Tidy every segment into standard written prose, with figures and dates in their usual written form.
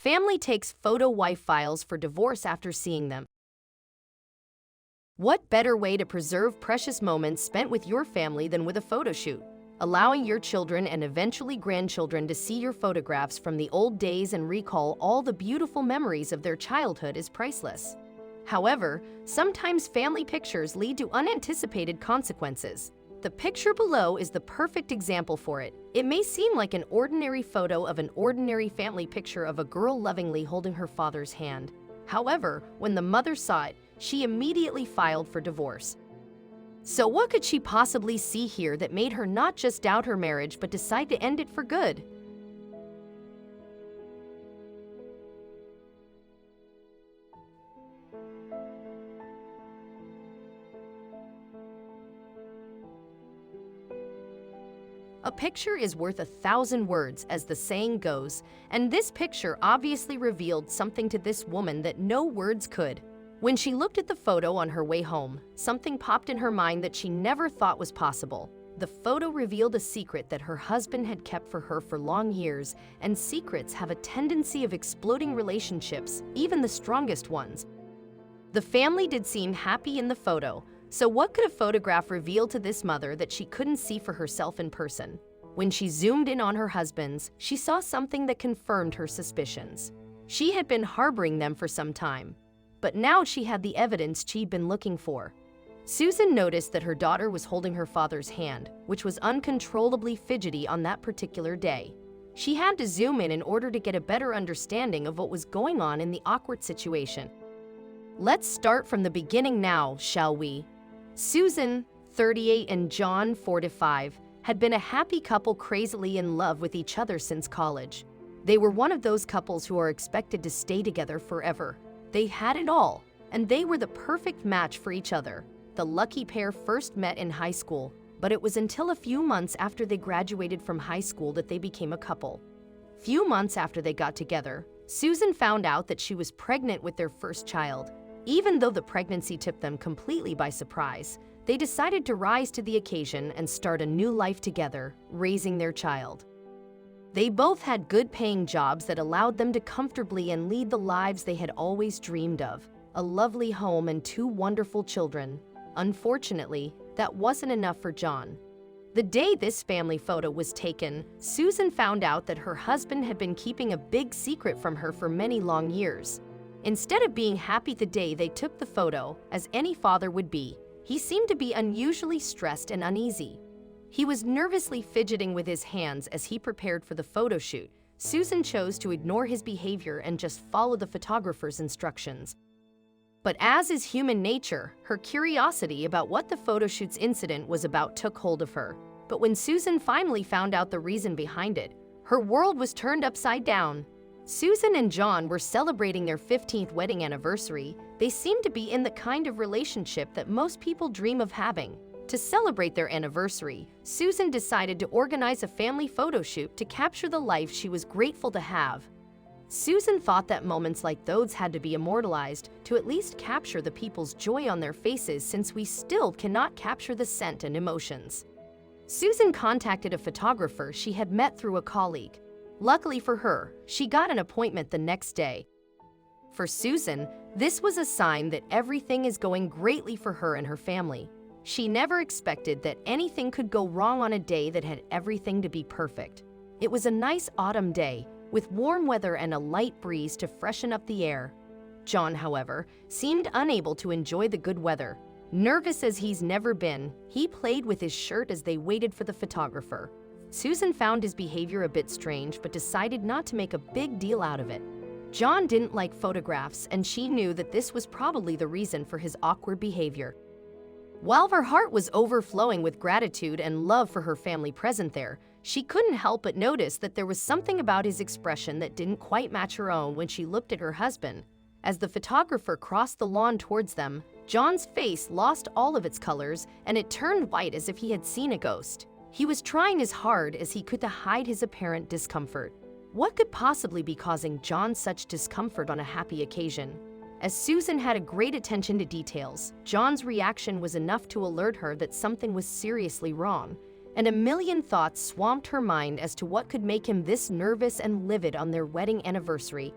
Family takes photo wife files for divorce after seeing them. What better way to preserve precious moments spent with your family than with a photo shoot? Allowing your children and eventually grandchildren to see your photographs from the old days and recall all the beautiful memories of their childhood is priceless. However, sometimes family pictures lead to unanticipated consequences. The picture below is the perfect example for it. It may seem like an ordinary photo of an ordinary family picture of a girl lovingly holding her father's hand. However, when the mother saw it, she immediately filed for divorce. So what could she possibly see here that made her not just doubt her marriage but decide to end it for good? A picture is worth 1,000 words, as the saying goes, and this picture obviously revealed something to this woman that no words could. When she looked at the photo on her way home, something popped in her mind that she never thought was possible. The photo revealed a secret that her husband had kept for her for long years, and secrets have a tendency of exploding relationships, even the strongest ones. The family did seem happy in the photo, so what could a photograph reveal to this mother that she couldn't see for herself in person? When she zoomed in on her husbands, she saw something that confirmed her suspicions. She had been harboring them for some time, but now she had the evidence she'd been looking for. Susan noticed that her daughter was holding her father's hand, which was uncontrollably fidgety on that particular day. She had to zoom in order to get a better understanding of what was going on in the awkward situation. Let's start from the beginning now, shall we? Susan, 38, and John, 45, had been a happy couple crazily in love with each other since college. They were one of those couples who are expected to stay together forever. They had it all, and they were the perfect match for each other. The lucky pair first met in high school, but it was until a few months after they graduated from high school that they became a couple. Few months after they got together, Susan found out that she was pregnant with their first child. Even though the pregnancy took them completely by surprise, they decided to rise to the occasion and start a new life together, raising their child. They both had good-paying jobs that allowed them to comfortably and lead the lives they had always dreamed of, a lovely home and 2 wonderful children. Unfortunately, that wasn't enough for John. The day this family photo was taken, Susan found out that her husband had been keeping a big secret from her for many long years. Instead of being happy the day they took the photo, as any father would be, he seemed to be unusually stressed and uneasy. He was nervously fidgeting with his hands as he prepared for the photo shoot. Susan chose to ignore his behavior and just follow the photographer's instructions. But as is human nature, her curiosity about what the photo shoot's incident was about took hold of her. But when Susan finally found out the reason behind it, her world was turned upside down. Susan and John were celebrating their 15th wedding anniversary. They seemed to be in the kind of relationship that most people dream of having. To celebrate their anniversary, Susan decided to organize a family photo shoot to capture the life she was grateful to have. Susan thought that moments like those had to be immortalized to at least capture the people's joy on their faces, since we still cannot capture the scent and emotions. Susan contacted a photographer she had met through a colleague. Luckily for her, she got an appointment the next day. For Susan, this was a sign that everything is going greatly for her and her family. She never expected that anything could go wrong on a day that had everything to be perfect. It was a nice autumn day, with warm weather and a light breeze to freshen up the air. John, however, seemed unable to enjoy the good weather. Nervous as he's never been, he played with his shirt as they waited for the photographer. Susan found his behavior a bit strange but decided not to make a big deal out of it. John didn't like photographs, and she knew that this was probably the reason for his awkward behavior. While her heart was overflowing with gratitude and love for her family present there, she couldn't help but notice that there was something about his expression that didn't quite match her own when she looked at her husband. As the photographer crossed the lawn towards them, John's face lost all of its colors and it turned white as if he had seen a ghost. He was trying as hard as he could to hide his apparent discomfort. What could possibly be causing John such discomfort on a happy occasion? As Susan had a great attention to details, John's reaction was enough to alert her that something was seriously wrong, and a million thoughts swamped her mind as to what could make him this nervous and livid on their wedding anniversary.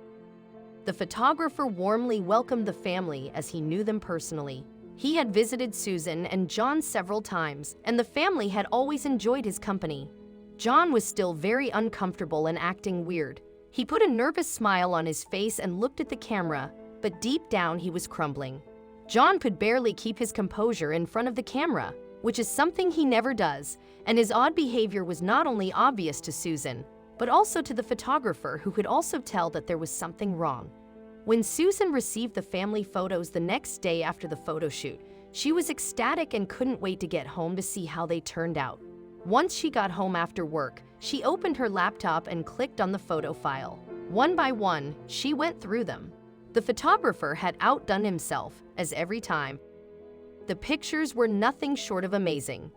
The photographer warmly welcomed the family as he knew them personally. He had visited Susan and John several times, and the family had always enjoyed his company. John was still very uncomfortable and acting weird. He put a nervous smile on his face and looked at the camera, but deep down he was crumbling. John could barely keep his composure in front of the camera, which is something he never does, and his odd behavior was not only obvious to Susan, but also to the photographer, who could also tell that there was something wrong. When Susan received the family photos the next day after the photo shoot, she was ecstatic and couldn't wait to get home to see how they turned out. Once she got home after work, she opened her laptop and clicked on the photo file. One by one, she went through them. The photographer had outdone himself, as every time. The pictures were nothing short of amazing.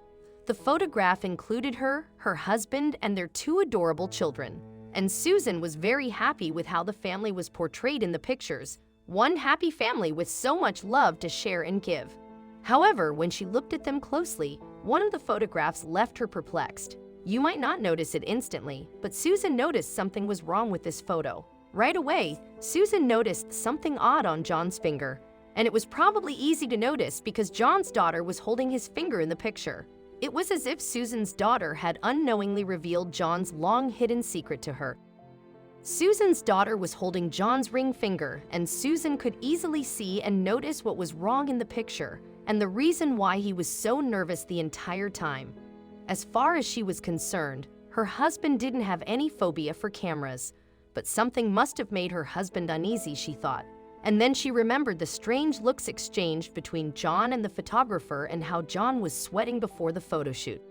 The photograph included her, her husband, and their two adorable children. And Susan was very happy with how the family was portrayed in the pictures. One happy family with so much love to share and give. However, when she looked at them closely, one of the photographs left her perplexed. You might not notice it instantly, but Susan noticed something was wrong with this photo. Right away, Susan noticed something odd on John's finger, and it was probably easy to notice because John's daughter was holding his finger in the picture. It was as if Susan's daughter had unknowingly revealed John's long-hidden secret to her. Susan's daughter was holding John's ring finger, and Susan could easily see and notice what was wrong in the picture, and the reason why he was so nervous the entire time. As far as she was concerned, her husband didn't have any phobia for cameras, but something must have made her husband uneasy, she thought. And then she remembered the strange looks exchanged between John and the photographer and how John was sweating before the photo shoot.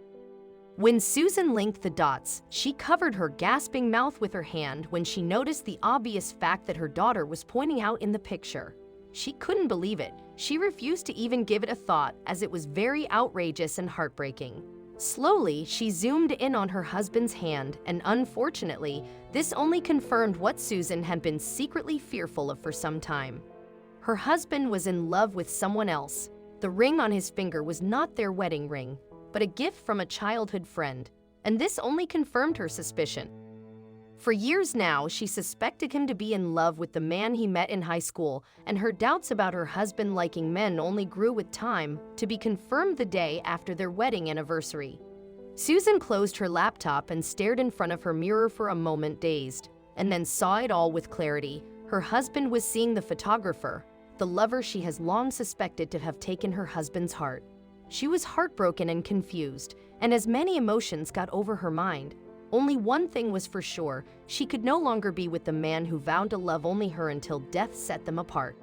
When Susan linked the dots, she covered her gasping mouth with her hand when she noticed the obvious fact that her daughter was pointing out in the picture. She couldn't believe it. She refused to even give it a thought, as it was very outrageous and heartbreaking. Slowly, she zoomed in on her husband's hand, and unfortunately, this only confirmed what Susan had been secretly fearful of for some time. Her husband was in love with someone else. The ring on his finger was not their wedding ring, but a gift from a childhood friend, and this only confirmed her suspicion. For years now, she suspected him to be in love with the man he met in high school, and her doubts about her husband liking men only grew with time, to be confirmed the day after their wedding anniversary. Susan closed her laptop and stared in front of her mirror for a moment, dazed, and then saw it all with clarity. Her husband was seeing the photographer, the lover she has long suspected to have taken her husband's heart. She was heartbroken and confused, and as many emotions got over her mind. Only one thing was for sure: she could no longer be with the man who vowed to love only her until death set them apart.